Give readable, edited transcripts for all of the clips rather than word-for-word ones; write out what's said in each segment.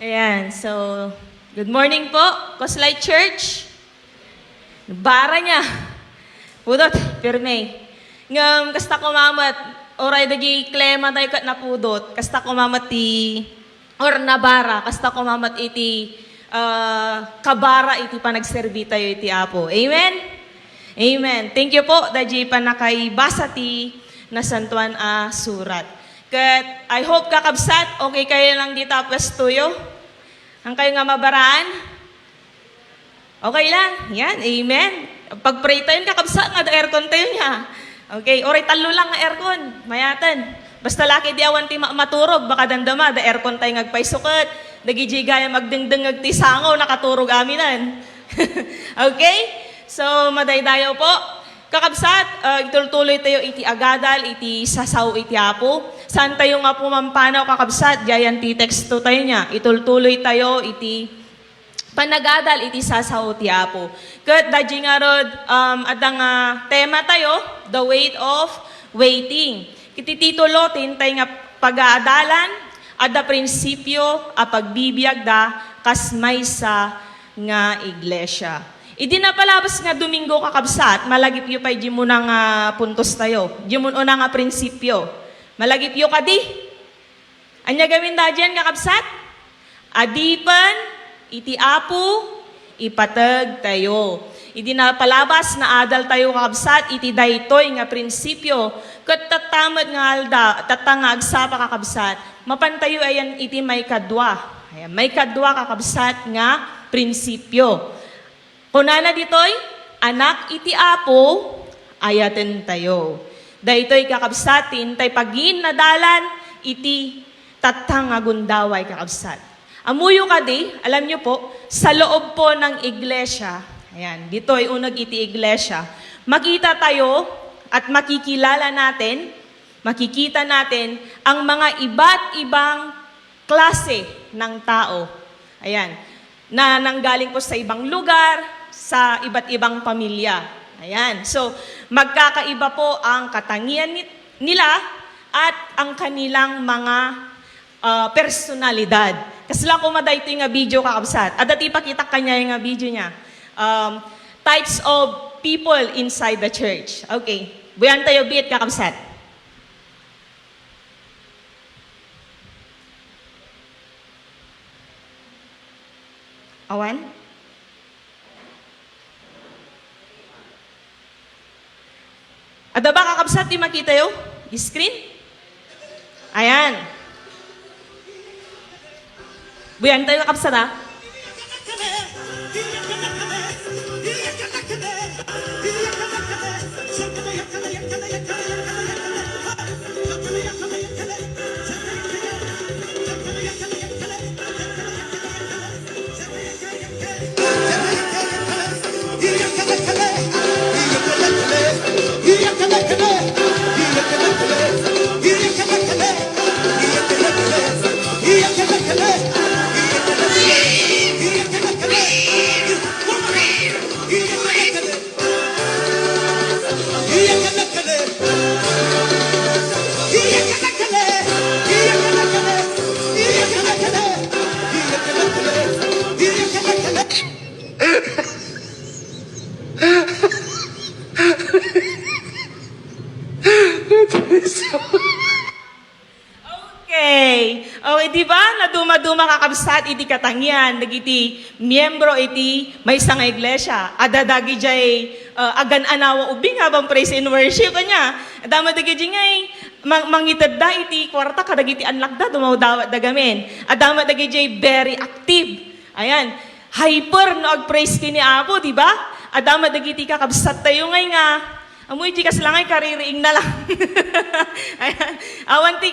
Ayan, so, good morning po, Coslay Church. Bara niya. Pudot, pirme. Ngam, kasta ko mamat, oray dagi klema tayo kat napudot, kasta ko mamat or nabara, kasta ko mamat iti, kabara iti panagserbi tayo iti apo. Amen? Amen. Thank you po, daji pa nakaibasa ti nasantuan surat. Kat, I hope kakabsat, okay kayo lang dito pwestuyo? Ang kayo nga mabaraan? Okay lang. Yan, amen. Pag-pray tayo, kakabsat nga da aircon tayo niya. Okay, oray talo lang nga aircon. Mayatan. Basta laki di awan ti maturog, baka dandama, da aircon tayo ngagpaisukat. Nagiji gaya magdengdeng ngagtisangaw, nakaturog aminan. Okay? So, madaydayo po. Kakabsat, itultuloy tayo iti agadal, iti sasaw iti apo. Saan tayo nga pumampanaw kakabsat, jayan ti teksto tayo niya. Itultuloy tayo iti panagadal, iti sasaw iti apo. Kat daji nga rod, adang tema tayo, the weight of waiting. Iti titulo, tintay nga pag-aadalan, ada prinsipyo, a pagbibiyag da, kasmaysa nga iglesia. Idi na palabas nga Domingo kakabsat, malagip yu pa'y di mo na nga puntos tayo. Di mo na nga prinsipyo. Malagip yu kadi. Anya gawin da dyan kakabsat? Adipan, iti apo, ipatag tayo. Idi na palabas na adal tayo kakabsat, iti daytoy nga prinsipyo. Kat tatamad nga alda, tatanga agsapa kakabsat, mapantayo ayan iti may kadwa. Ayan, may kadwa kakabsat nga prinsipyo. Kunana ditoy, anak iti apo, ayaten tayo. Daytoy kakabsatin, tay pagin na dalan, iti tatangagundaway kakabsat. Amuyo kadi, alam nyo po, sa loob po ng iglesia, ayan, ditoy unag iti iglesia, makita tayo at makikilala natin, makikita natin ang mga iba't ibang klase ng tao. Ayan, na nanggaling po sa ibang lugar, sa iba't ibang pamilya. Ayan. So, magkakaiba po ang katangian nila at ang kanilang mga personalidad. Kasi lang kumaday ito yung video kakabsat. At dati pakita kanya yung video niya. Types of people inside the church. Okay. Buyan tayo bit kakabsat. Awan? Ada ba kakabsat di makita yo? Screen? Ayan. Buyan tayo kakabsat ha? Okay. Okay, di ba? Naduma-duma kakabsat iti katangian, nagiti miyembro iti may isang iglesia. Adadagi jay agan anawa ubing habang praise and worship kanya. Adama dagi jay mangitad da iti kwarta kadagiti anlak da dumawdawat dagamin. Adama dagi jay very active. Ayan. Hyper no ag-praise kini Apo, di ba? Adama dagiti kakabsat tayo ngay nga. Amoy di kas lang ay kaririing na lang. Ayan. Awan ti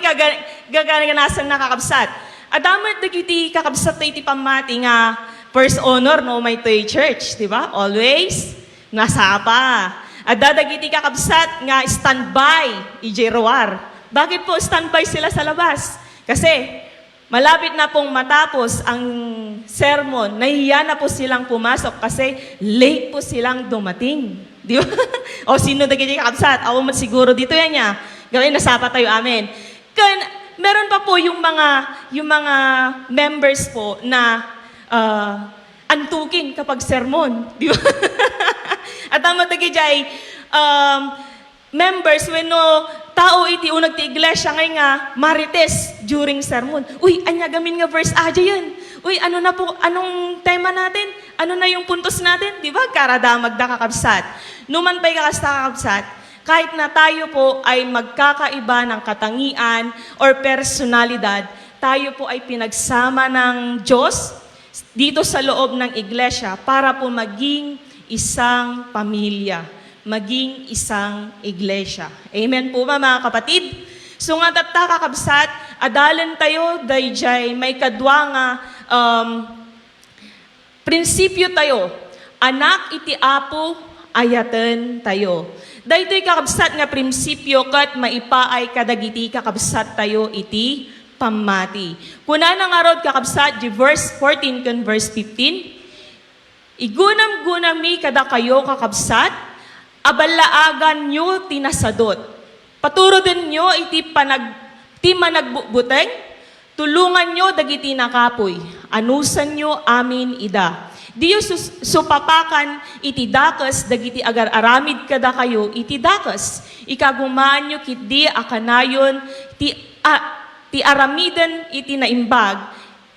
gaganasan na kakabsat. Adamat dagiti kakabsat tayo iti pamati nga first honor no may toy church, di ba? Always nasapa. Adadagiti kakabsat nga standby ijeroar. Bakit po standby sila sa labas? Kasi malapit na pong matapos ang sermon, nahiya na po silang pumasok kasi late po silang dumating. Di ba? O sino dagiti kakabsat? Ako man siguro dito yan niya. Gawin nasapa tayo amin. meron pa po yung mga members po na antukin kapag sermon. Di ba? At ang matagijay, members, when no, tao iti unag ti iglesia ngay nga, marites during sermon. Uy, anya gamin nga verse aja yun. Uy, ano na po, anong tema natin? Ano na yung puntos natin? Di ba? Karadamag da kakabsat. Numan pa'y kakasta kakabsat, kahit na tayo po ay magkakaiba ng katangian or personalidad, tayo po ay pinagsama ng Diyos dito sa loob ng iglesia para po maging isang pamilya, maging isang iglesia. Amen po ba mga kapatid? So nga kakabsat, adalan tayo, dayjay, may kadwa nga, prinsipyo tayo, anak iti apo, ayaten tayo. Daytoy kakabsat nga prinsipyo kat maipaay kadagiti kakabsat tayo iti pamati. Kuna na nga rod kakabsat, di verse 14 kan verse 15, igunam-gunami kada kayo kakabsat, abalaagan nyo tinasadot. Paturo din nyo iti managbuteng, tulungan nyo dagiti nakapoy, anusan nyo amin ida. Diyo supapakan iti dakas, dagiti agar-aramid kada kayo iti dakas. Ikagumaan nyo kiti akanayon, ti aramiden iti naimbag,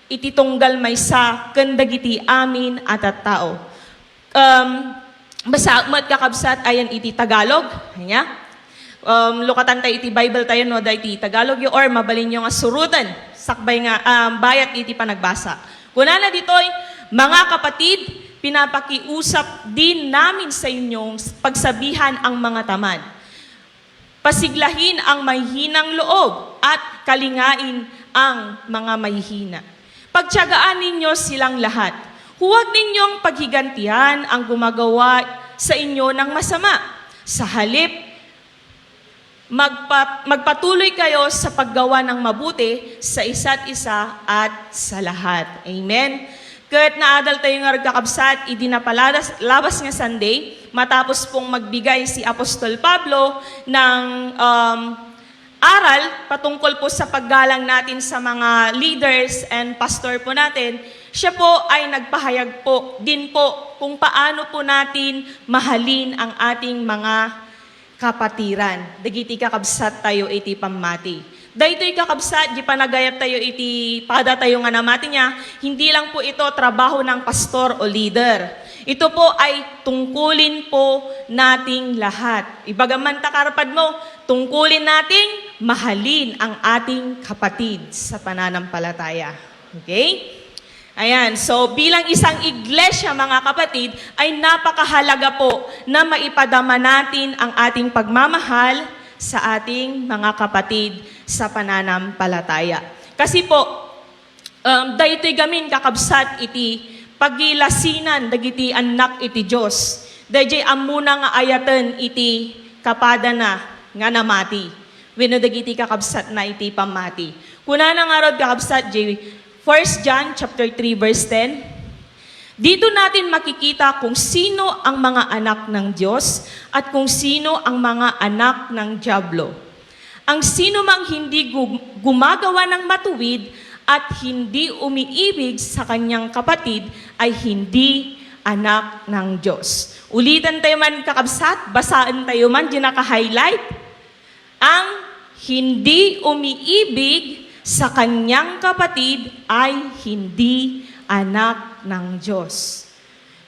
iti tunggal maysa, ken dagiti amin at tao. Basa mat kakabsat ayan iti Tagalog. Hanya? Lukatan tayo iti Bible tayo no, da iti Tagalog or mabalin nyo nga surutan, sakbay nga bayat iti panagbasa. Kunana ditoy, mga kapatid, pinapakiusap din namin sa inyong pagsabihan ang mga tamad. Pasiglahin ang mahihinang loob at kalingain ang mga mahihina. Pagtiyagaan ninyo silang lahat. Huwag ninyong paghigantihan ang gumagawa sa inyo ng masama. Sa halip, magpatuloy kayo sa paggawa ng mabuti sa isa't isa at sa lahat. Amen? Kahit naadal tayo nga kakabsat, labas nga Sunday, matapos pong magbigay si Apostol Pablo ng aral patungkol po sa paggalang natin sa mga leaders and pastor po natin, siya po ay nagpahayag po din po kung paano po natin mahalin ang ating mga kapatiran. Dagiti kakabsat tayo iti pamati. Daytoy kakabsat, di panagayat tayo iti pada tayo nga namati niya, hindi lang po ito trabaho ng pastor o leader. Ito po ay tungkulin po nating lahat. Ibagaman takarapad mo, tungkulin nating mahalin ang ating kapatid sa pananampalataya. Okay? Ayan, so bilang isang iglesia mga kapatid, ay napakahalaga po na maipadama natin ang ating pagmamahal sa ating mga kapatid sa pananampalataya. Kasi po, daytoy gamin kakabsat iti pagilasinan dagiti anak iti Diyos. Dayjay amuna nga ayaten iti kapada na nga namati. Wenno dagiti kakabsat na iti pamati. Kuna na nga rod kakabsat, 1 John chapter 3 verse 10, dito natin makikita kung sino ang mga anak ng Diyos at kung sino ang mga anak ng dyablo. Ang sino mang hindi gumagawa ng matuwid at hindi umiibig sa kanyang kapatid ay hindi anak ng Diyos. Ulitan tayo man kakabsat, basaan tayo man, di naka-highlight. Ang hindi umiibig sa kanyang kapatid ay hindi anak ng Diyos.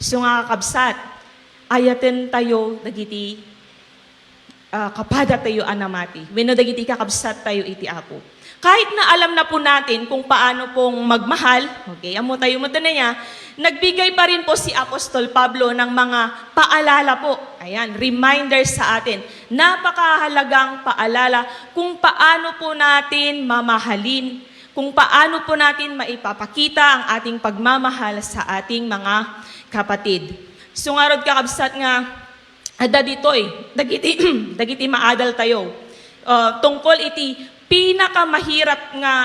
So nga kakabsat, ayaten tayo dagiti kapada tayo anamati. Wenno dagiti kakabsat tayo iti apo. Kahit na alam na po natin kung paano pong magmahal, okay, amo tayo mo na niya, nagbigay pa rin po si Apostol Pablo ng mga paalala po. Ayan, reminder sa atin. Napakahalagang paalala kung paano po natin mamahalin, kung paano po natin maipapakita ang ating pagmamahal sa ating mga kapatid. So nga rod kakabsat nga, ada ditoy, dagiti maadal tayo. Tungkol iti pinakamahirap nga,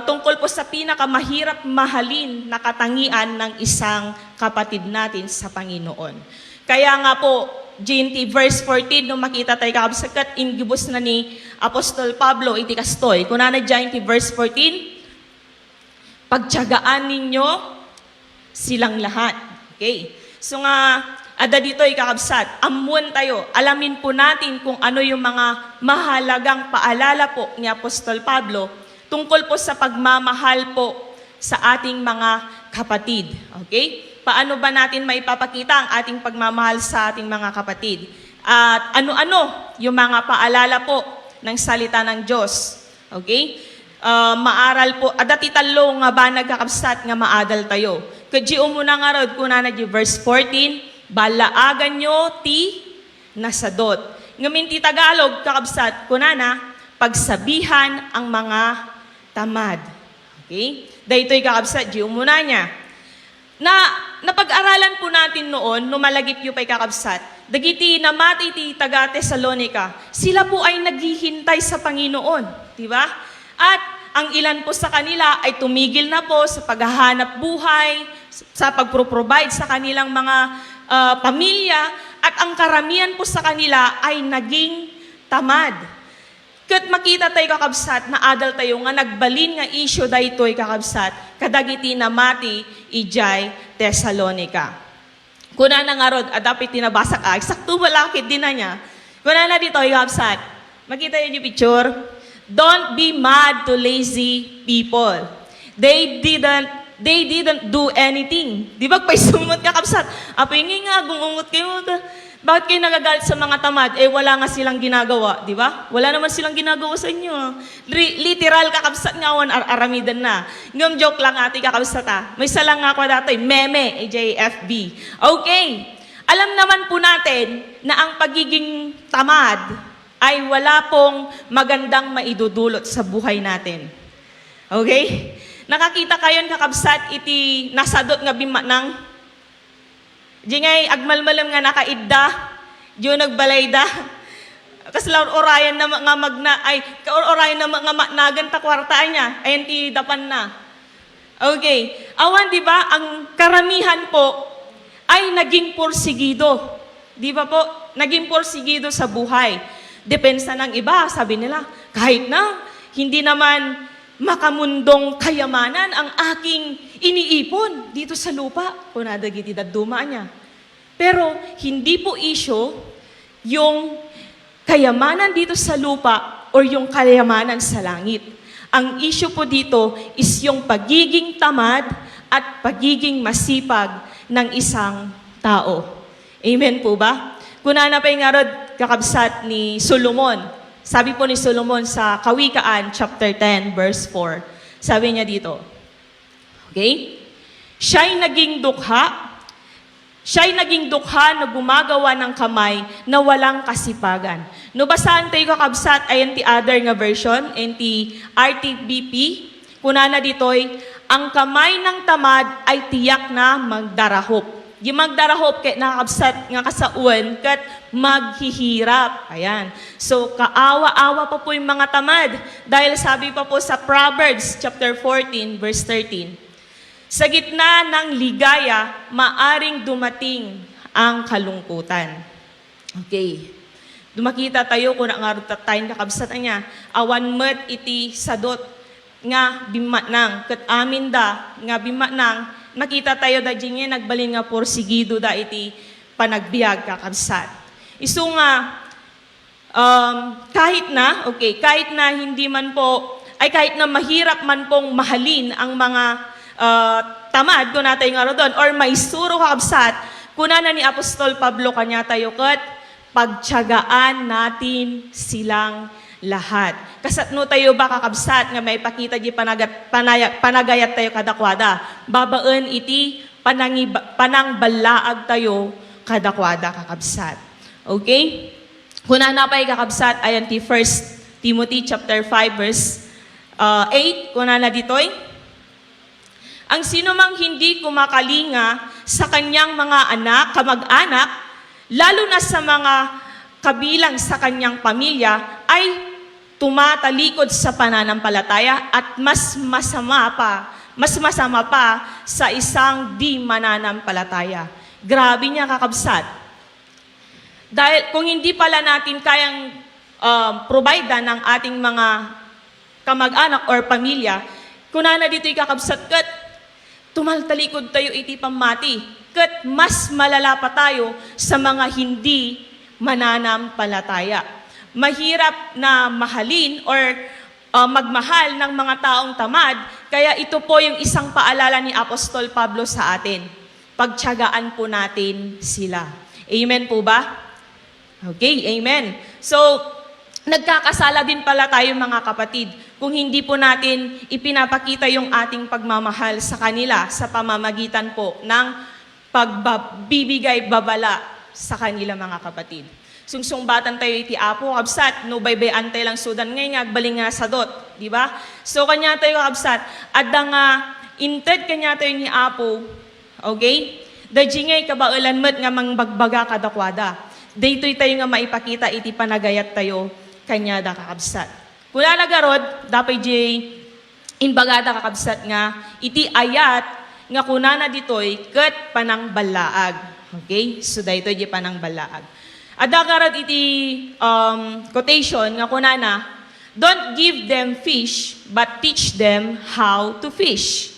tungkol po sa pinakamahirap mahalin na katangian ng isang kapatid natin sa Panginoon. Kaya nga po, GNT verse 14, no makita tayo kakabsat kat ingibos na ni Apostol Pablo iti kastoy. Kunana GNT verse 14, pagtiyagaan ninyo silang lahat. Okay. So nga, ada dito kakabsat, amuan tayo, alamin po natin kung ano yung mga mahalagang paalala po ni Apostol Pablo tungkol po sa pagmamahal po sa ating mga kapatid. Okay? Paano ba natin maipapakita ang ating pagmamahal sa ating mga kapatid? At ano-ano yung mga paalala po ng salita ng Diyos. Okay? Maaral po, adati talo nga ba nagkakabsat nga maadal tayo. Kadyo muna nga rod, kunana di verse 14, balaagan nyo ti nasadot. Ngamin ti Tagalog, kakabsat, kunana, pagsabihan ang mga tamad. Okay? Dahito'y kakabsat, di muna niya. Napag-aralan po natin noon, numalagip yung pa'y kakabsat, dagiti namati ti taga Tesalonica, sila po ay naghihintay sa Panginoon. Diba? At ang ilan po sa kanila ay tumigil na po sa paghahanap buhay, sa pagpro-provide sa kanilang mga pamilya, at ang karamihan po sa kanila ay naging tamad. Kat makita tayo kakabsat, na adal tayo nga nagbalin nga issue daytoy kakabsat, kadagiti na mati ijay Tesalonica. Kuna na nga rod, adapit tinabasak sakto balakit din na niya. Kuna na dito kakabsat, makita yun yung picture, don't be mad to lazy people. They didn't do anything. Di ba, paisumot kakabsat, apingin nga, gungungot kayo, bakit kayo nagagalit sa mga tamad? Wala nga silang ginagawa, di ba? Wala naman silang ginagawa sa inyo. Literal kakabsat nga aramidan na. Ngam joke lang ati kakabsat May salang nga ako dati, meme, JFB. Okay. Alam naman po natin na ang pagiging tamad ay wala pong magandang maidudulot sa buhay natin. Okay? Nakakita kayo kakabsat iti nasadot nga bima ng di ngay agmalmalam nga nakaidda, diyo nagbalayda. Kasla orayan na nga magna, orayan na nga nagan ta kwartaan niya, ayan ti dapan na. Okay. Awan, di ba, ang karamihan po ay naging porsigido. Di ba po? Naging porsigido sa buhay. Depensa ng iba, sabi nila, kahit na, hindi naman makamundong kayamanan ang aking iniipon dito sa lupa. Kung nadagiti daduma niya. Pero hindi po issue yung kayamanan dito sa lupa or yung kayamanan sa langit. Ang issue po dito is yung pagiging tamad at pagiging masipag ng isang tao. Amen po ba? Kuna na pa yung arod kakabsat ni Solomon. Sabi po ni Solomon sa Kawikaan, chapter 10, verse 4. Sabi niya dito, okay? Siya'y naging dukha na gumagawa ng kamay na walang kasipagan. No, basahan tayo kakabsat, ayan ti other nga version, and ti RTBP, kuna na dito'y, ang kamay ng tamad ay tiyak na magdarahop. Yung magdarahop, kaya nakakabsat nga kasauan, kat maghihirap. Ayan. So, kaawa-awa pa po yung mga tamad. Dahil sabi pa po sa Proverbs, chapter 14, verse 13, sa gitna ng ligaya, maaring dumating ang kalungkutan. Okay. Dumakita tayo kung nangarot tayong kakabsat niya. Awan met iti sadot nga bimatnang. Kat amin da nga bimatnang, makita tayo da dyan nagbalin nga porsigido da iti panagbiag kakabsat. Iso nga, kahit na hindi man po, ay kahit na mahirap man pong mahalin ang mga tamad, kung natin nga doon, or maisuro kakabsat, kuna na ni Apostol Pablo kanya tayo kat, pagtiyagaan natin silang lahat. Kasatno tayo ba kakabsat nga may pakita di panagayat tayo kadakwada. Babaan iti panangbalaag tayo kadakwada kakabsat. Okay? Kuna na pa'y kakabsat, ayan ti 1 Timothy chapter 5 verse 8. Kuna na dito'y, ang sino mang hindi kumakalinga sa kanyang mga anak, kamag-anak, lalo na sa mga kabilang sa kanyang pamilya, ay tumatalikod sa pananampalataya at mas masama pa sa isang di mananampalataya. Grabe niya kakabsat. Dahil kung hindi pala natin kayang provide ng ating mga kamag-anak or pamilya, kunana dito'y kakabsat kat, tumaltalikod tayo iti pamati, kat mas malala pa tayo sa mga hindi mananampalataya. Mahirap na mahalin or magmahal ng mga taong tamad, kaya ito po yung isang paalala ni Apostol Pablo sa atin. Pagtiyagaan po natin sila. Amen po ba? Okay, amen. So, nagkakasala din pala tayo mga kapatid kung hindi po natin ipinapakita yung ating pagmamahal sa kanila sa pamamagitan po ng pagbibigay babala sa kanila mga kapatid. Sungsungbatan tayo iti Apo, kabsat, no baybay antay lang sudan ngay nga, agbaling nga sadot, di ba? So kanya tayo kabsat, adda nga inted kanya tayo ni Apo, okay? Dadji ngay kabaulan met nga mangbagbaga kadakwada. Daytoy tayo nga maipakita iti panagayat tayo kanya da kakabsat. Kula nagarod, dapay jay inbagada kakabsat nga, iti ayat nga kunana ditoy ket panang balaag. Okay? So daytoy jay panang balaag. Adagarad iti quotation nga kunana, don't give them fish, but teach them how to fish.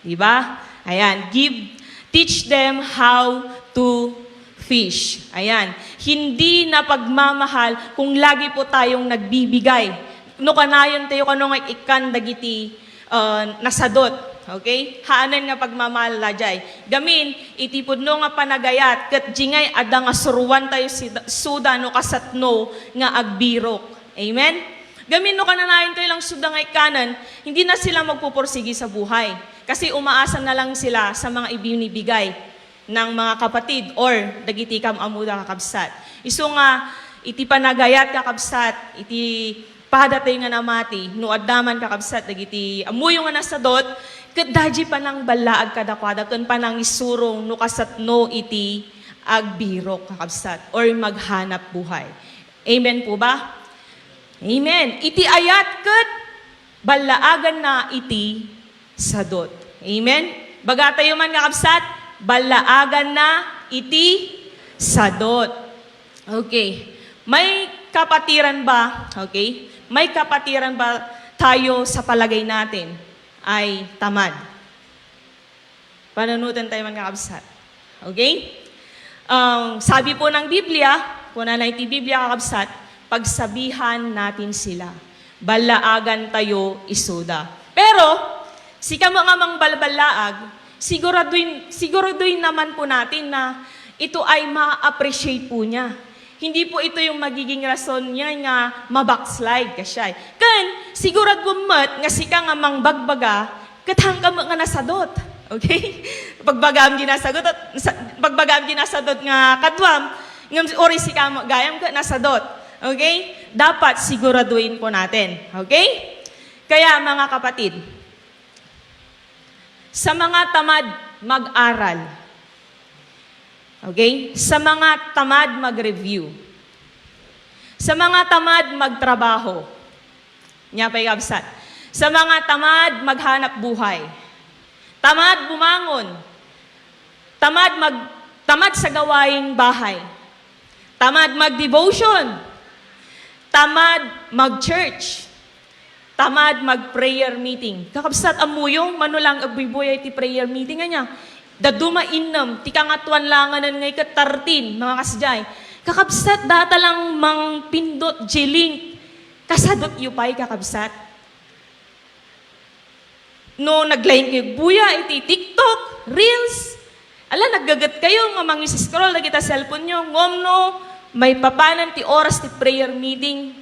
Diba? Ayan, teach them how to fish. Ayan, hindi na pagmamahal kung lagi po tayong nagbibigay. No kanayon tayo kanong ikan dagiti nasadot. Okay? Haanan nga pagmamahal lajay. Gamin, itipod no nga panagayat, kat jingay ada nga suruan tayo suda no kasatno nga agbirok. Amen? Gamin no kananayon tayo lang suda nga ikanan, hindi na sila magpupursigi sa buhay. Kasi umaasa na lang sila sa mga ibinibigay ng mga kapatid or dagiti kam amuda kakabsat. Iso nga, iti panagayat kakabsat, iti padatay nga namati, no addaman kakabsat, dagiti amuyo nga nasadot, ket daji panang balaag kadakwada ken panang isurong no kasatno iti agbirok kakabsat or maghanap buhay. Amen po ba? Amen. Iti ayat ket balaagan na iti sadot. Amen. Bagatayo man kakabsat, balaagan na iti sadot. Okay. May kapatiran ba? Okay. May kapatiran ba tayo sa palagay natin ay tamad? Pananutan tayo man kakabsat. Okay? Sabi po ng Biblia, kung na iti Biblia kakabsat, pagsabihan natin sila. Balaagan tayo isuda. Pero, si mga mang balbalaag, siguraduhin naman po natin na ito ay ma-appreciate po niya. Hindi po ito yung magiging rason niya nga mabackslide ka siya. Kan, sigurad gumat nga sika nga mang bagbaga, katang ka nga nasadot. Okay? Pagbagam ginasadot nga kadwam, ori sika gayam ka nasadot. Okay? Dapat siguraduhin po natin. Okay? Kaya mga kapatid, sa mga tamad mag-aral, okay? Sa mga tamad mag-review, sa mga tamad magtrabaho, nya pa'y kabsat, sa mga tamad maghanap buhay, tamad bumangon, tamad sa gawaing bahay, tamad mag-devotion, tamad mag-church, tamad mag-prayer meeting. Kakabsat amuyong, manulang agbiboy ti prayer meeting nga daduma innam, ti kangatuan langanan ngay katartin, mga kasjay. Kakabsat, data lang mang pindot, jilink, kasadot yupay kakabsat. No, naglayin kayo buya, iti TikTok, Reels. Ala, naggagat kayo, nga scroll na kita cellphone nyo, ngom no, may papanan ti oras ti prayer meeting,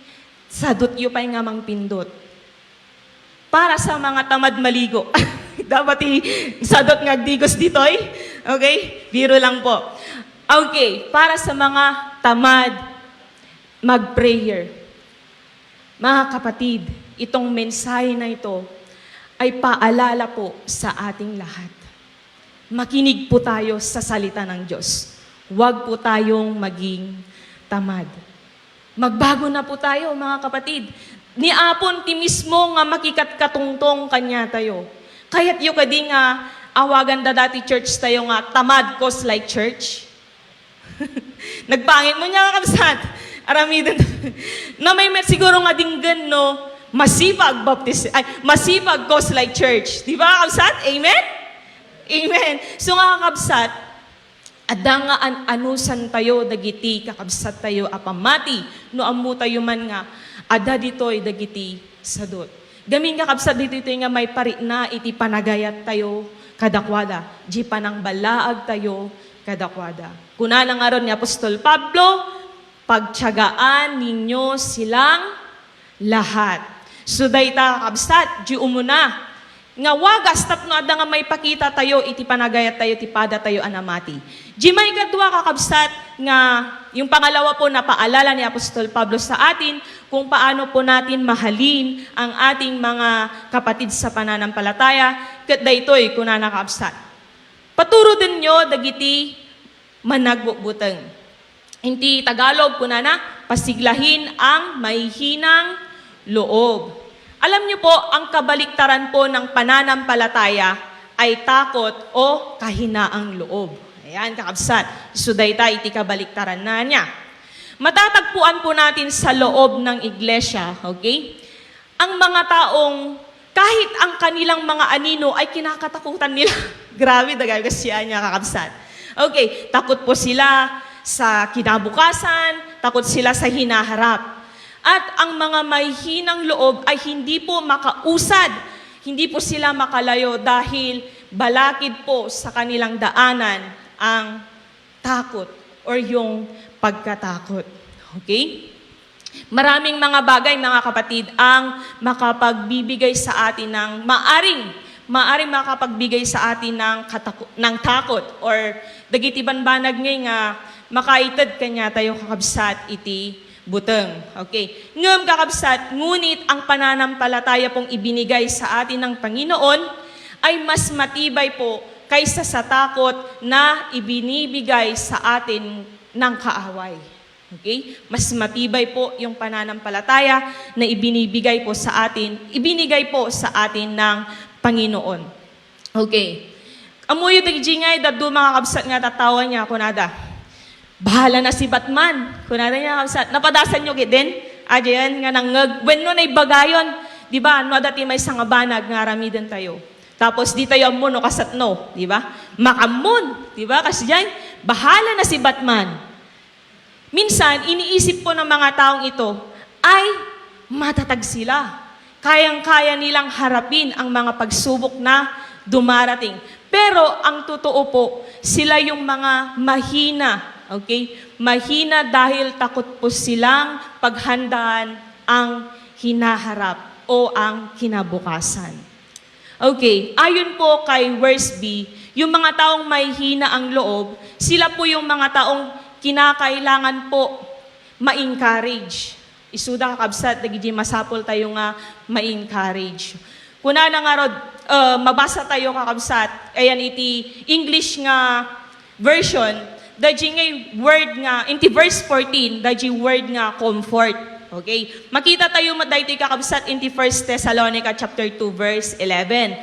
sadot yupay nga mang pindot. Para sa mga tamad maligo. Dapat sadot nga digos ditoy. Okay? Biro lang po. Okay, para sa mga tamad mag-prayer. Mga kapatid, itong mensahe na ito ay paalala po sa ating lahat. Makinig po tayo sa salita ng Diyos. Huwag po tayong maging tamad. Magbago na po tayo, mga kapatid. Ni apon ti mismo nga makikat katungtong kanya tayo. Kaya't yung nga awagan da dati church tayo nga tamad cause like church. Nagpangit mo niya kakabsat. Aramidon. Na may siguro nga dinggan, no? Masipag masipag Coastline Church. Di ba, kakabsat? Amen? Amen. So nga kakabsat, ada nga anusan tayo dagiti kakabsat tayo apamati no ammo tayo man nga ada ditoy dagiti sadot. Gamin kakabsat dito ito nga may pari na iti panagayat tayo kadakwada. Di panang balaag tayo kadakwada. Kuna nga ron ni Apostol Pablo, pagtiyagaan ninyo silang lahat. So dayta kakabsat, di umuna nga wagas tapno ada nga may pakita tayo iti panagayat tayo ti pada tayo anamati. Di may kadwa kakabsat nga yung pangalawa po na paalala ni Apostol Pablo sa atin kung paano po natin mahalin ang ating mga kapatid sa pananampalataya ket daytoy kunana kakabsat. Paturo din nyo dagiti managbubuteng. Inti Tagalog kunana pasiglahin ang mahihinang loob. Alam niyo po, ang kabaliktaran po ng pananampalataya ay takot o kahinaang loob. Ayan, kakabsat. Sudayta, iti kabaliktaran na niya. Matatagpuan po natin sa loob ng iglesia, okay? Ang mga taong kahit ang kanilang mga anino ay kinakatakutan nila. Grabe, dagay siya niya, kakabsat. Okay, takot po sila sa kinabukasan, takot sila sa hinaharap. At ang mga may hinang loob ay hindi po makausad, hindi po sila makalayo dahil balakid po sa kanilang daanan ang takot or yung pagkatakot. Okay? Maraming mga bagay, mga kapatid, ang makapagbibigay sa atin ng maaring makapagbigay sa atin ng takot or dagitiban banag ngay nga makaitad kanya tayo kakabsat iti buteng. Okay. Ngam kakabsat, ngunit ang pananampalataya pong ibinigay sa atin ng Panginoon ay mas matibay po kaysa sa takot na ibinibigay sa atin ng kaaway. Okay? Mas matibay po yung pananampalataya na ibinibigay po sa atin, ibinigay po sa atin ng Panginoon. Okay. Amoy tagjingay daddo mga kabsat nga tatawa niya kunada. Bahala na si Batman. Kunada niya kabsat. Napadasan nyo din? Adyan nga nangag. When no na ibagayon, di ba? No dati may sangabanag nga ramidan tayo. Tapos di tayo amon no kasat no, di ba? Makamon, di ba? Kasi diyan, bahala na si Batman. Minsan, iniisip po ng mga taong ito ay matatag sila. Kayang-kaya nilang harapin ang mga pagsubok na dumarating. Pero ang totoo po, sila yung mga mahina. Okay? Mahina dahil takot po silang paghandaan ang hinaharap o ang kinabukasan. Okay, ayon po kay verse B, yung mga taong may hina ang loob, sila po yung mga taong kinakailangan po ma-encourage. Isuda kakabsat, dagiti masapol tayo nga ma-encourage. Kuna na nga rod, mabasa tayo kakabsat, ayan iti English nga version, daji nga word nga, inti verse 14, daji word nga comfort. Okay? Makita tayo madayti kakabsat inti 1 Thessalonica chapter 2 verse 11.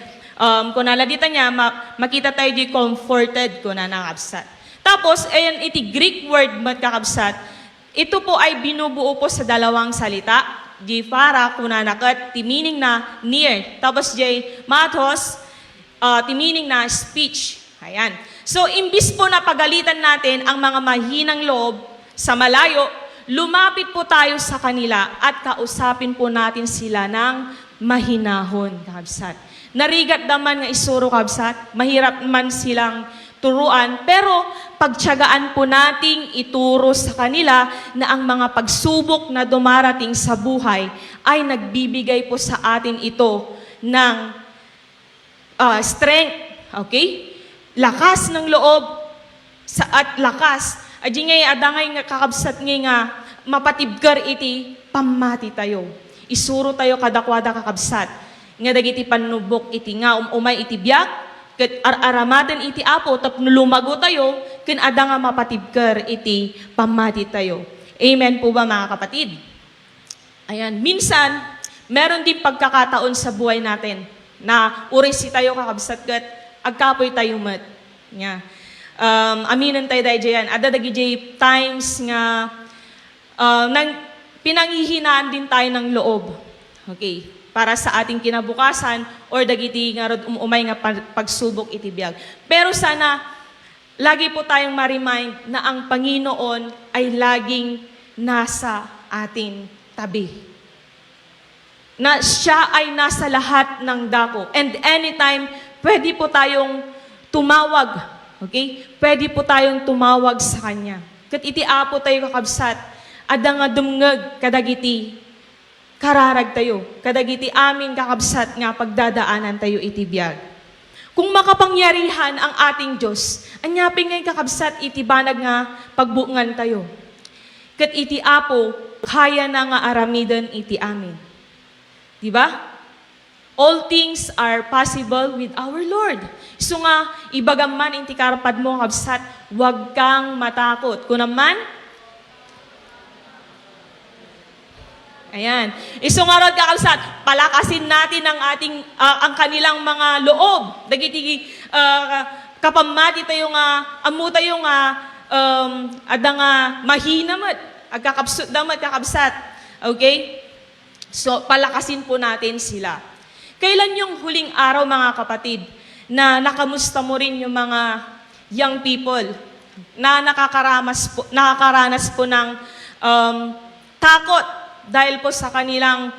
Kung naladita niya, makita tayo di comforted kung nakabsat. Tapos, ayan iti Greek word kakabsat, ito po ay binubuo po sa dalawang salita. Di para kung nanakat, ti meaning na near. Tapos di matos, ti meaning na speech. Ayan. So, imbis po na pagalitan natin ang mga mahinang loob sa malayo, lumapit po tayo sa kanila at kausapin po natin sila ng mahinahon, kabsat. Narigat naman nga isuro, kabsat, mahirap man silang turuan, pero pagtiyagaan po nating ituro sa kanila na ang mga pagsubok na dumarating sa buhay ay nagbibigay po sa atin ito ng strength, okay? Lakas ng loob at lakas. Adi ngay adangay nga kakabsat ngay nga mapatibkar iti pamati tayo. Isuro tayo kadakwada kakabsat. Nga dagiti panubok iti nga umay iti biyak, ket aramaten iti apo tapno lumago tayo, ken ada nga mapatibkar iti pamati tayo. Amen po ba mga kapatid? Ayan, minsan meron din pagkakataon sa buhay natin na urisi tayo kakabsat ket agkapoy tayo met. Nya. aminan tayo dahil dyan. Ada dagi times nga pinanghihinaan din tayo ng loob. Okay. Para sa ating kinabukasan or dagiti nga rod umay nga pagsubok itibiyag. Pero sana lagi po tayong ma-remind na ang Panginoon ay laging nasa ating tabi. Na siya ay nasa lahat ng dako. And anytime, pwede po tayong tumawag. Okay? Pwede po tayong tumawag sa Kanya. Kat iti apo tayo kakabsat, ada nga dumngeg kadagiti kararag tayo. Kadagiti amin kakabsat nga pagdadaanan tayo itibiyag. Kung makapangyarihan ang ating Diyos, anyapin ngay kakabsat itibanag nga pagbuungan tayo. Kat iti apo, kaya na nga aramidan iti amin. Diba? All things are possible with our Lord. So nga, ibagaman inti karapad mo kakabsat, huwag kang matakot. Kung naman, ayan. Isungarod kakabsat, palakasin natin ang kanilang mga loob. Dagiti kapamati tayo nga, amu tayo nga, ada nga mahina mat, agkakabsut damat kakabsat. Okay? So, palakasin po natin sila. Kailan yung huling araw mga kapatid na nakamusta mo rin yung mga young people na nakakaranas po ng takot dahil po sa kanilang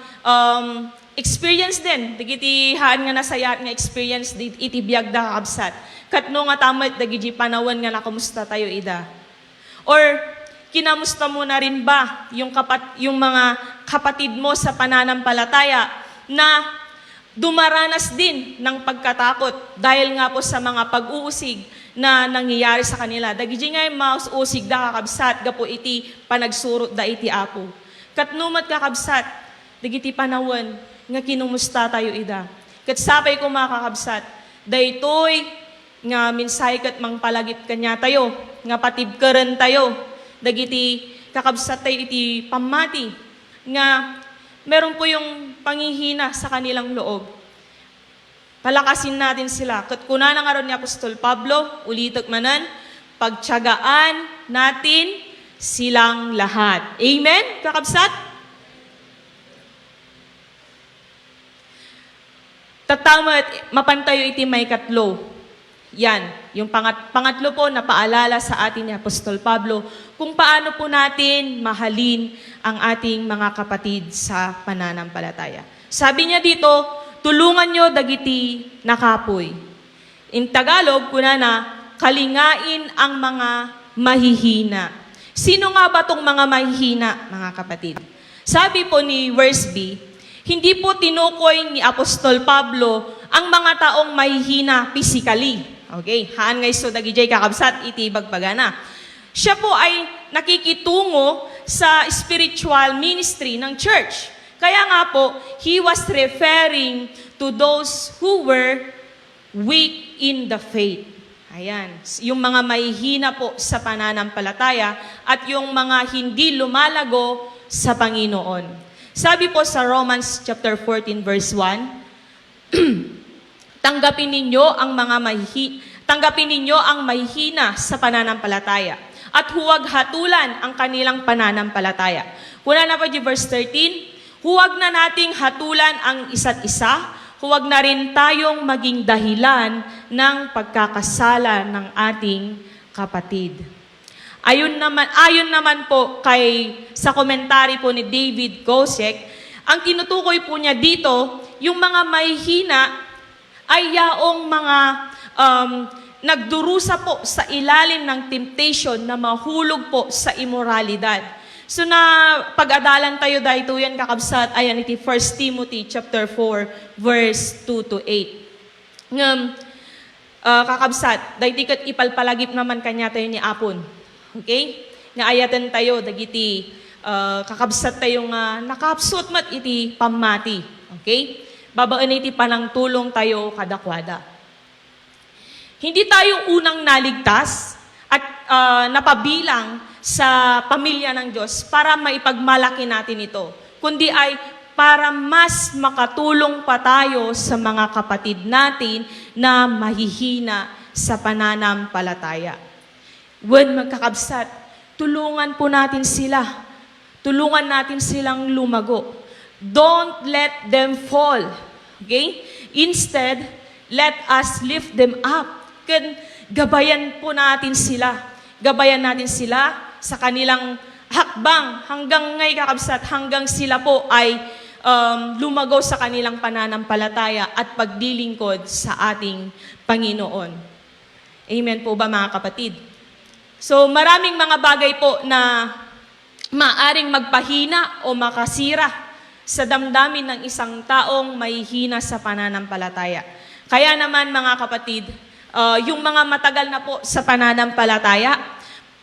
experience din. Digitihaan nga nasayat nga experience itibiyag da kakabsat. Katno nga tamat dagiti panawan nga nakamusta tayo ida. Or kinamusta mo na rin ba yung mga kapatid mo sa pananampalataya na dumaranas din ng pagkatakot dahil nga po sa mga pag-uusig na nangyayari sa kanila. Dagiti nga mausig da kakabsat gapo iti panagsurot da iti apo. Katnumat kakabsat, dagiti panawan nga kinumusta tayo ida. Kat sapay ko mga kakabsat, daytoy nga minsay kat mang palagip kanya tayo, nga patibkaren tayo, dagiti kakabsat tayo iti pamati, nga meron po yung panghihina sa kanilang loob. Palakasin natin sila. Kat kuna na nga ron ni Apostol Pablo, ulitok manan, pagtiyagaan natin silang lahat. Amen, kakabsat? Tatamat, mapantayo iti may katlo. Yan, yung pangatlo po na paalala sa atin ni Apostol Pablo kung paano po natin mahalin ang ating mga kapatid sa pananampalataya. Sabi niya dito, tulungan nyo dagiti nakapoy. In Tagalog, kuna na, kalingain ang mga mahihina. Sino nga ba tong mga mahihina, mga kapatid? Sabi po ni verse B, hindi po tinukoy ni Apostol Pablo ang mga taong mahihina physically. Okay, haan ngay so dagijay kakabsat iti bagbagana. Siya po ay nakikitungo sa spiritual ministry ng church. Kaya nga po, he was referring to those who were weak in the faith. Ayan, yung mga mahihina po sa pananampalataya at yung mga hindi lumalago sa Panginoon. Sabi po sa Romans chapter 14 verse 1, tanggapin ninyo ang mahihina sa pananampalataya at huwag hatulan ang kanilang pananampalataya. Kuna na po di verse 13, huwag na nating hatulan ang isa't isa, huwag na rin tayong maging dahilan ng pagkakasala ng ating kapatid. Ayon naman po sa komentary po ni David Gosek, ang tinutukoy po niya dito, yung mga mahihina ay yaong mga nagdurusa po sa ilalim ng temptation na mahulog po sa immoralidad. So na pag-adalan tayo dahito yan kakabsat, ayan iti 1 Timothy chapter 4 verse 2 to 8. Kakabsat, dahito kat ipalpalagip naman kanya tayo ni Apon. Okay? Nga ayatan tayo, dagiti kakabsat tayo nga nakapsot mat iti pamati. Okay? Babaan iti panang tulong tayo kadakwada. Hindi tayo unang naligtas at napabilang sa pamilya ng Diyos para maipagmalaki natin ito, kundi ay para mas makatulong pa tayo sa mga kapatid natin na mahihina sa pananampalataya. When magkakabsat, tulungan po natin sila. Tulungan natin silang lumago. Don't let them fall. Okay? Instead, let us lift them up. Gabayan po natin sila. Gabayan natin sila sa kanilang hakbang hanggang ngay kakabsat, hanggang sila po ay lumago sa kanilang pananampalataya at pagdilingkod sa ating Panginoon. Amen po ba mga kapatid? So maraming mga bagay po na maaring magpahina o makasira sa damdamin ng isang taong may hina sa pananampalataya. Kaya naman mga kapatid, yung mga matagal na po sa pananampalataya,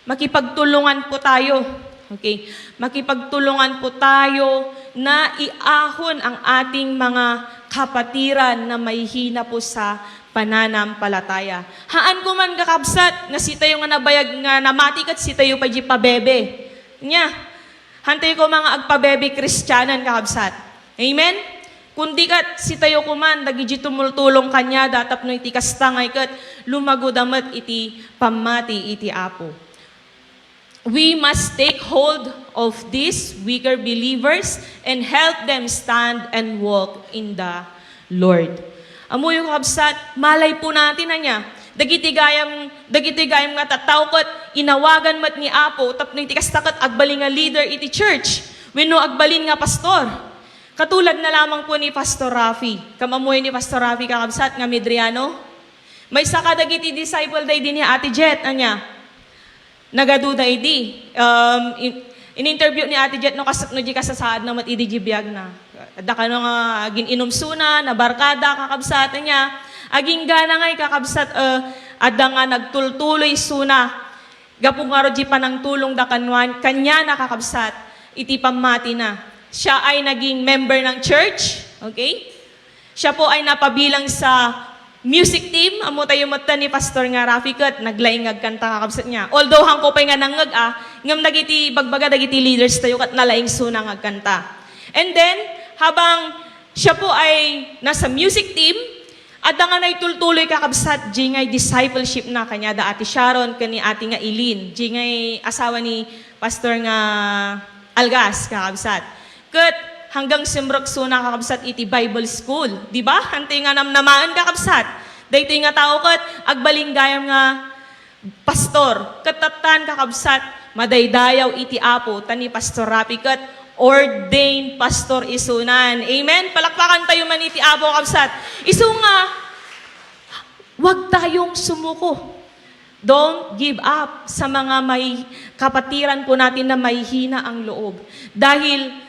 makipagtulungan po tayo. Okay? Makipagtulungan po tayo na iahon ang ating mga kapatiran na may hina po sa pananampalataya. Haan ko man kakabsat, nga si tayo nga nabayag nga namatikat si tayo pa di pabebe. Nya, hantay ko mga agpabebe Kristyanan kakabsat. Amen? Kundi kat si tayo kuman, dagi tumultulong kanya, datap no iti kastangay kat, lumago damat iti pamati iti apo. We must take hold of these weaker believers and help them stand and walk in the Lord. Amo yung kabsat, malay po natin na niya. Dagiti gayam nga tataw kat, inawagan mat ni apo, tapno iti kastakat agbalin nga leader iti church, wenno agbalin nga pastor. Katulad na lamang po ni Pastor Rafi. Kamamuhay ni Pastor Rafi kakabsat nga Medriano. May sakadagiti disciple day din ni Ate Jet, anya. Nagaduda idi. In-interview ni Ate Jet no di kasasaad na mat idi jibiyag na. Daka no nga agin inumsuna, na barkada kakabsat niya. Aging gana ngay kakabsat ada nga nagtultuloy suna. Gapong nga roji pa ng tulong da kanwan, kanya nakakabsat iti pamati na. Siya ay naging member ng church, okay? Siya po ay napabilang sa music team. Amo tayo mata ni Pastor nga Rafi kat, naglaingag kanta kakabsat niya. Although hangko pa nga nangag ngam nagiti bagbaga dagiti leaders tayo kat nalaing suna nga kanta. And then, habang siya po ay nasa music team, at nga naitultuloy kakabsat, di ngay discipleship na kanya da Ate Sharon, kani Ate nga Eileen, di ngay asawa ni Pastor nga Algas kakabsat. Kat hanggang simrok suna kakabsat iti Bible School. Di ba? Hantay nga namnamaan kakabsat. Dahito nga tao kat, agbaling gayam nga pastor. Katatan kakabsat, madaydayaw iti apo, tani Pastor Rapi kat, ordained pastor isunan. Amen? Palakpakan tayo man iti apo kakabsat. Isu nga, wag tayong sumuko. Don't give up sa mga may kapatiran po natin na may hina ang loob. Dahil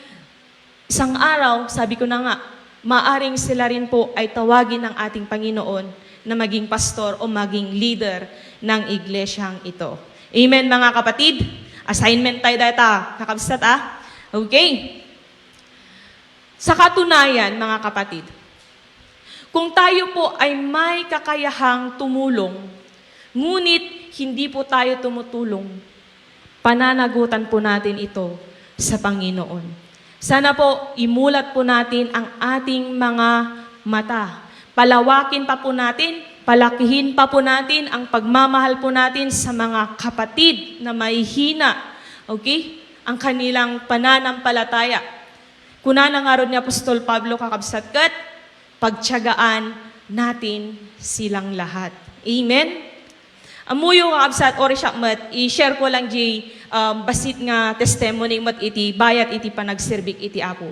isang araw, sabi ko na nga, maaring sila rin po ay tawagin ng ating Panginoon na maging pastor o maging leader ng iglesyang ito. Amen mga kapatid? Assignment tayo data. Kakabsat Okay. Sa katunayan mga kapatid, kung tayo po ay may kakayahang tumulong, ngunit hindi po tayo tumutulong, pananagutan po natin ito sa Panginoon. Sana po imulat po natin ang ating mga mata. Palawakin pa po natin, palakihin pa po natin ang pagmamahal po natin sa mga kapatid na may hina. Okay? Ang kanilang pananampalataya. Kunana nga ron ni Apostol Pablo kakabsat kat, pagtiyagaan natin silang lahat. Amen? Amuyo kakabsat, ori siya mat, i-share ko lang di basit nga testimony mat iti bayat iti panagsirbik iti apo.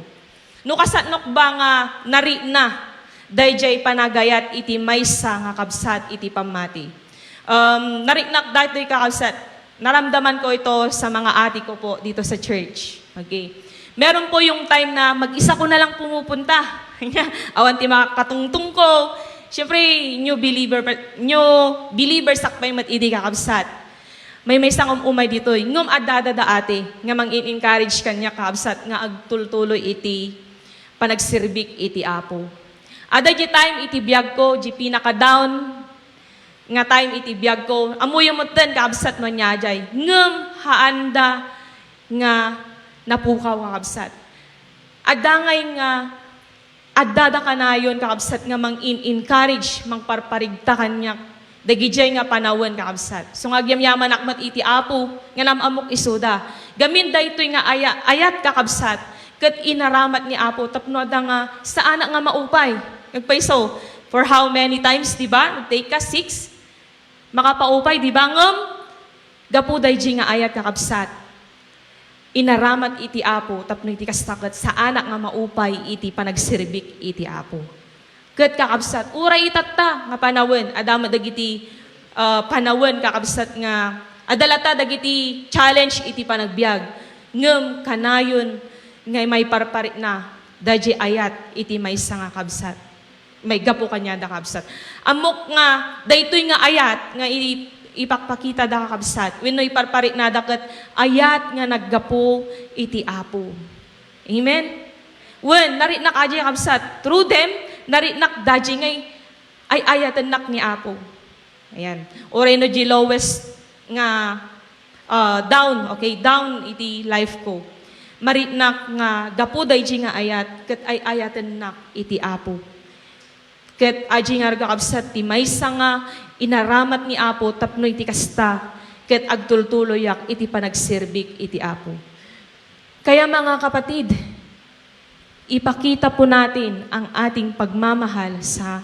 No kasatnok ba nga nari na dayjay panagayat iti maysa nga kabsat iti pamati. Nariknak dahito kakabsat, naramdaman ko ito sa mga ati ko po dito sa church. Okay. Meron po yung time na mag-isa ko na lang pumupunta. Awan ti mga katungtung ko. Siyempre, new believer sakpay mat idi kakabsat. May isang umay dito. Ngum adada da ate, nga mang-encourage kanya kakabsat, nga agtultuloy iti panagsirbik iti apo. Ada di time iti biyag ko, di pinaka-down, nga time iti biyag ko. Amuyo mo ten kakabsat man nyajay. Ngum haanda nga napukaw kakabsat. Adangay nga adada ka na yun, kakabsat nga mang-encourage, mang parparigta kanya, Dagijay nga panawon kakabsat. So nga yaman akmat iti apo, nga namamok isuda. Gamin daytoy nga ayat kakabsat, ket inaramat ni apo, tapno da nga sa anak nga maupay. Nagpaiso, for how many times, di ba? Take ka 6, makapaupay, di ba? Gapu dayjay nga ayat kakabsat. Inaramat iti apo, tapno iti kastakat, sa anak nga maupay, iti panagsirbik iti apo. Ket kakabsat, uray itatta nga panawon, adama dagiti panawon kakabsat nga, adalata dagiti challenge iti panagbiag. Ngem kanayon nga may parparit na, daji ayat iti maysa nga kabsat. May gapo kanya da kabsat. Amok nga, daytoy nga ayat, nga ipakpakita da kakabsat. Wennoy parparit na daket ayat nga naggapo iti apo. Amen? Wen, narit na kaji kabsat. Through them, narinak daji ngay ay ayatan nak ni apo. Ayan. Oray no di lowest nga down, okay, down iti life ko. Marinak nga gapu dayji nga ayat, ket ay ayatan nak iti apo. Ket aji nga kakabsat ti maysa nga inaramat ni apo tapno iti kasta, ket agtultuloyak iti panagsirbik iti apo. Kaya mga kapatid, ipakita po natin ang ating pagmamahal sa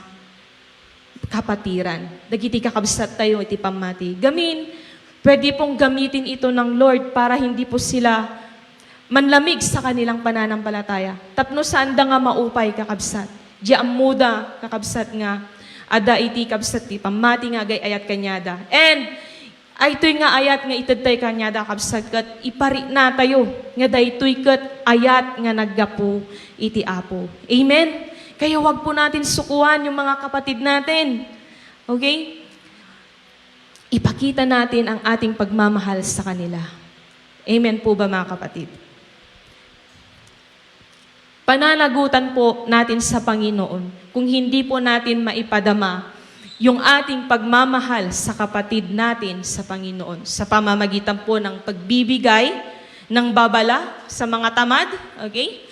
kapatiran. Dagiti kakabsat tayo iti pamati. Pwede pong gamitin ito ng Lord para hindi po sila manlamig sa kanilang pananampalataya. Tapno saan da nga maupay kakabsat. Di amuda kakabsat nga, ada iti kabsat ti pamati nga ayat kanyada. And ay ito'y nga ayat nga itadtay kanyada kabsat kat ipari na tayo nga daytoy kat ayat nga naggapo iti apo. Amen? Kaya wag po natin sukuan yung mga kapatid natin. Okay? Ipakita natin ang ating pagmamahal sa kanila. Amen po ba mga kapatid? Pananagutan po natin sa Panginoon kung hindi po natin maipadama yung ating pagmamahal sa kapatid natin sa Panginoon sa pamamagitan po ng pagbibigay ng babala sa mga tamad, okay?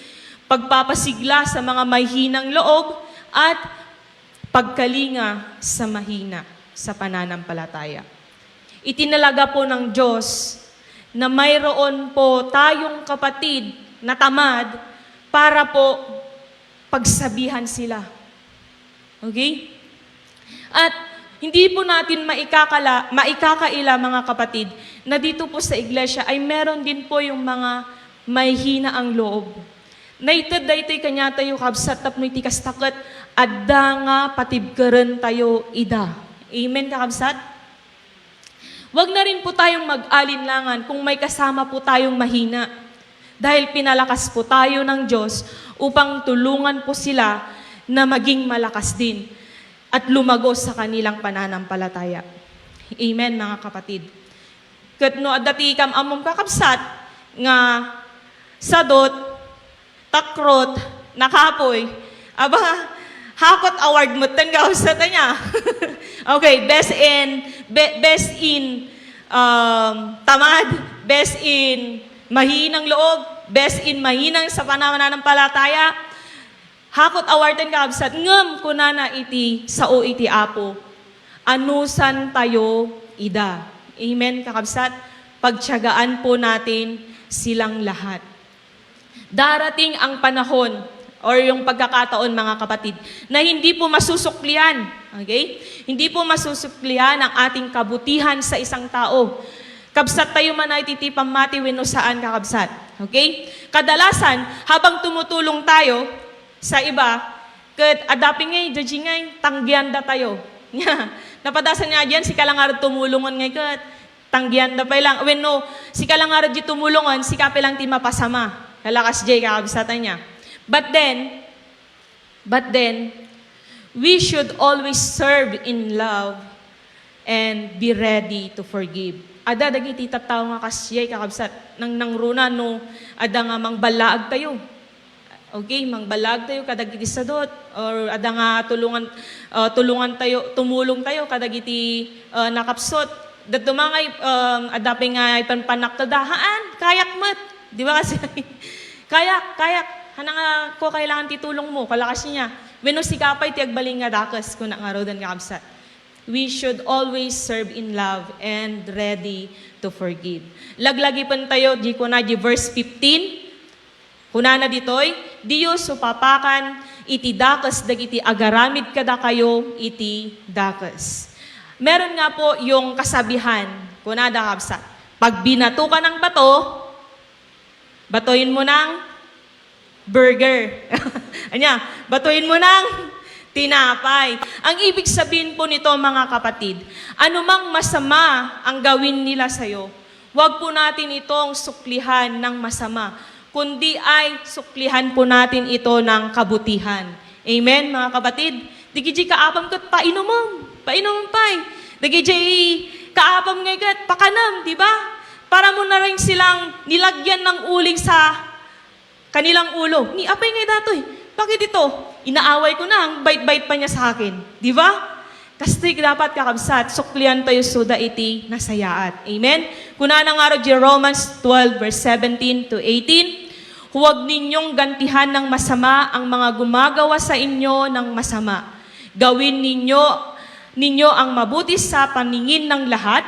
Pagpapasigla sa mga mahihinang loob at pagkalinga sa mahina sa pananampalataya. Itinalaga po ng Diyos na mayroon po tayong kapatid na tamad para po pagsabihan sila. Okay? At hindi po natin maikakaila mga kapatid na dito po sa iglesia ay meron din po yung mga may hina ang loob. Naitad daytoy kanya tayo kabsat tapno iti kastaket adda nga patibkeren tayo ida. Amen kakabsat? Wag na rin po tayong mag-alinlangan kung may kasama po tayong mahina. Dahil pinalakas po tayo ng Diyos upang tulungan po sila na maging malakas din at lumago sa kanilang pananampalataya. Amen, mga kapatid. Ket no adati kam amom kakabsat nga sadot, takrot, nakapoy, aba, hakot award mo ten kausat niya. Okay, best in tamad, best in mahinang loob, best in mahinang sa pananampalataya. Hakot awarten kakabsat, ngem kunana iti sao iti apo, anusan tayo ida. Amen kakabsat, pagtiyagaan po natin silang lahat. Darating ang panahon, or yung pagkakataon mga kapatid, na hindi po masusuklian, okay? Hindi po masusuklian ang ating kabutihan sa isang tao. Kabsat tayo man ay titipamati wenno saan kakabsat. Okay? Kadalasan, habang tumutulong tayo sa iba, ket adaping ngay, judging ngay, tanggian da tayo. Napadasan niya diyan, si kalangar tumulungan ngay ket, tanggian da pa lang. Wenno, si kalangar di tumulungan, si kape lang ti mapasama. Kalakas jay kakabsatan niya. But then, we should always serve in love and be ready to forgive. Ada dagiti tattao nga kasyay kakabsat nang nangruna no ada nga mangbalaag tayo. Okay, mangbalag tayo kadagiti sadot or ada nga tulungan tayo, tumulong tayo kadagiti nakapsot. Dato mangay adapi nga ipanpanaktodahaan, kayak met. Di ba kasi kayak hanang ko kailangan titulong mo, kalakas niya. Wenno si kapay ti agbaling nga dakas kun nga rodan kakabsat. we should always serve in love and ready to forgive. Laglagi pan tayo, di ko na di verse 15. Kunana ditoy, Diyos supapakan, iti dakas dagiti agaramid kada kayo, iti dakas. Meron nga po yung kasabihan, kunada kabsat, pag binato ka ng bato, batoyin mo ng burger. Anya, batuin mo ng tinapay. Ang ibig sabihin po nito mga kapatid, anumang masama ang gawin nila sa'yo, huwag po natin itong suklihan ng masama, kundi ay suklihan po natin ito ng kabutihan. Amen mga kapatid? Digiji kaapam kat painomom pay. Digiji kaapam ngayon pakanam, di ba? Para mo na rin silang nilagyan ng uling sa kanilang ulo. Ni apay ngay datoy. Bakit ito? Inaaway ko na, ang bait-bait pa niya sa akin. Di ba? Kasi dapat kakabsat, suklian tayo suda iti nasayaat. Amen? Kuna na nga ro Romans 12 verse 17 to 18, huwag ninyong gantihan ng masama ang mga gumagawa sa inyo ng masama. Gawin ninyo ang mabuti sa paningin ng lahat,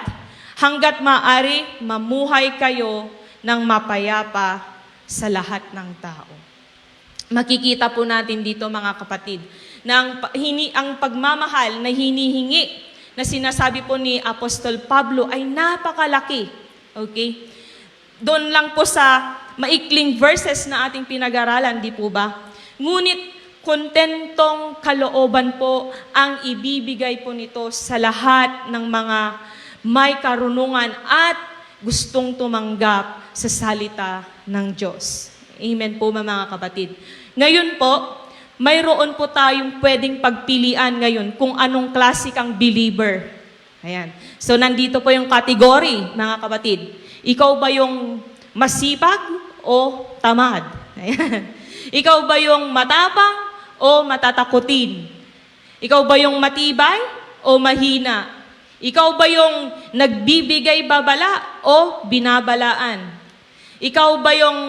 hanggat maaari mamuhay kayo ng mapayapa sa lahat ng tao. Makikita po natin dito mga kapatid, na ang pagmamahal na hinihingi na sinasabi po ni Apostol Pablo ay napakalaki. Okay? Doon lang po sa maikling verses na ating pinag-aralan, di po ba? Ngunit kontentong kalooban po ang ibibigay po nito sa lahat ng mga may karunungan at gustong tumanggap sa salita ng Diyos. Amen po mga kapatid. Ngayon po, mayroon po tayong pwedeng pagpilian ngayon kung anong klase kang believer. Ayan. So nandito po yung category, mga kapatid. Ikaw ba yung masipag o tamad? Ayan. Ikaw ba yung matapang o matatakutin? Ikaw ba yung matibay o mahina? Ikaw ba yung nagbibigay babala o binabalaan? Ikaw ba yung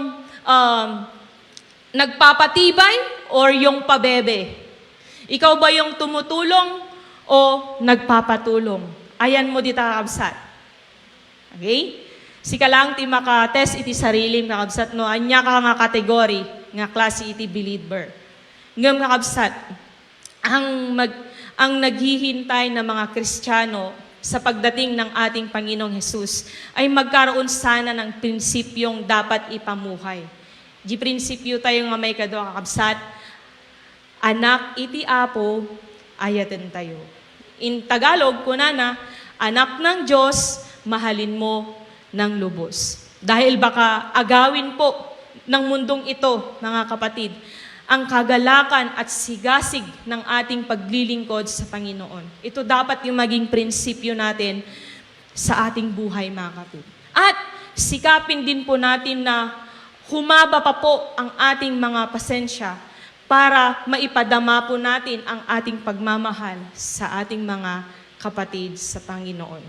nagpapatibay or yung pabebe? Ikaw ba yung tumutulong o nagpapatulong? Ayan mo di kakabsat. Okay? Sika lang ti maka-test iti sarili kakabsat no, anya ka nga kategory nga klase iti believer. Ngam kakabsat, ang naghihintay na mga Kristiyano sa pagdating ng ating Panginoong Hesus ay magkaroon sana ng prinsipyong dapat ipamuhay. Di prinsipyo tayo nga may kado kakabsat, anak iti apo, ayaten tayo. In Tagalog, kunana, anak ng Diyos, mahalin mo ng lubos. Dahil baka agawin po ng mundong ito, mga kapatid, ang kagalakan at sigasig ng ating paglilingkod sa Panginoon. Ito dapat yung maging prinsipyo natin sa ating buhay, mga kapatid. At sikapin din po natin na humaba pa po ang ating mga pasensya para maipadama po natin ang ating pagmamahal sa ating mga kapatid sa Panginoon.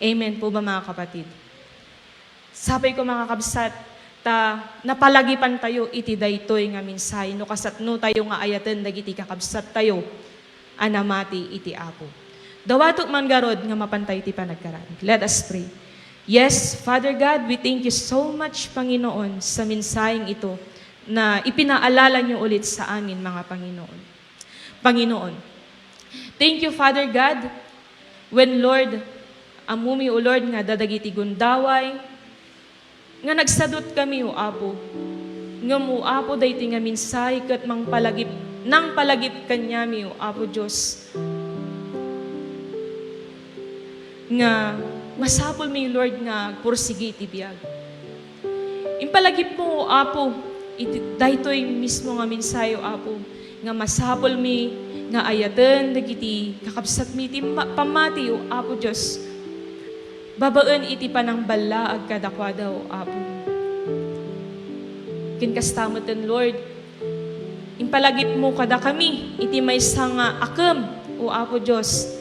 Amen po ba mga kapatid? Sabi ko mga kabsat, napalagipan tayo iti daytoy nga minsay, no kasatno tayo nga ayaten dagiti kakabsat tayo, anamati iti apo. Dawatok man garod nga mapantay ti panagkaran. Let us pray. Yes, Father God, we thank you so much, Panginoon, sa minsayeng ito na ipinaalala niyo ulit sa amin, mga Panginoon. Panginoon, thank you, Father God, when Lord, amumi o Lord nga dadagiti gundaway, nga nagsadot kami o Apo, nga mo Apo dayti nga minsay kat mang palagip, nang palagip kanyami o Apo Diyos, nga masapol mi Lord nga pursigi iti biyag. Impalagip mo o Apo, daytoy mismo nga minsay o Apo, nga masapol mi nga ayaten dagiti kakabsat mi iti pamati o Apo Diyos, babaan iti panang balaag kadakwada o Apo. Kinkastamatan Lord, impalagip mo kada kami, iti may nga akam o Apo Diyos,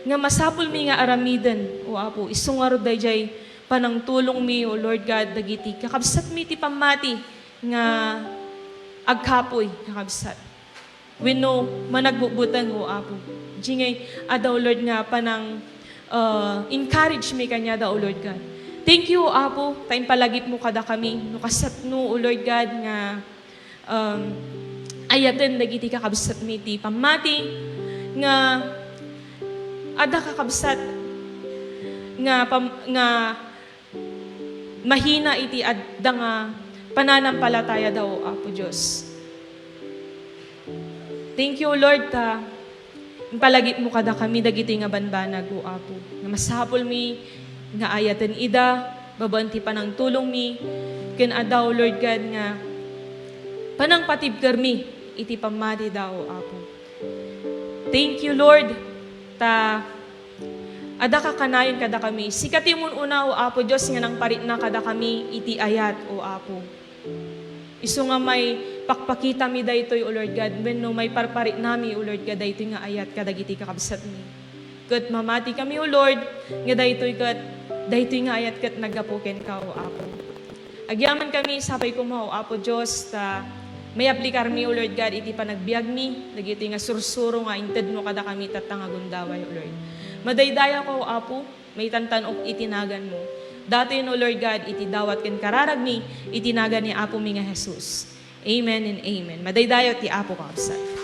nga masapul mi nga aramidan o Apo, isungaro dayjay panang tulong mi o Lord God, dagiti kakabsat mi iti pamati nga agkapoy kakabsat. Wenno managbubutan o Apo, jingay adaw Lord nga panang encourage mi kanya daw Lord God. Thank you Apo, taim palagip mo kada kami, no kasat no Lord God nga ayaten dagiti kakabsat mi ti pamati nga ada kakabsat nga mahina iti adda nga pananampalataya daw Apo Diyos. Thank you Lord ta palagip mo kada kami dagiti nga banbanag o Apo. Nga masapol mi nga ayaten ida, babanti pa ng tulong mi, ken adaw Lord God nga panang patibker mi iti pamati daw Apo. Thank you Lord ta ada ka kanayon kada kami. Sikatimon una o Apo Diyos nga nang parit na kada kami iti ayat o Apo. Isu nga may pakpakita mi daytoy o Lord God, when no may parparit nami o Lord God daytoy nga ayat kadagiti kakabsat mi. Ket mamati kami o Lord nga daytoy nga ayat ket nagapuken ka o Apo. Agyaman kami sapay kumaw Apo Diyos ta may aplikar mi o Lord God iti panagbiag mi dagiti nga sursuro nga inted no kada kami tatanga gundaway o Lord. Madaydaya ko Apo, may tantanok itinagan mo. Dati no Lord God iti dawat ken kararag mi itinagan ni Apo mi nga Jesus. Amen and amen. Madaydaya ti Apo kakabsat.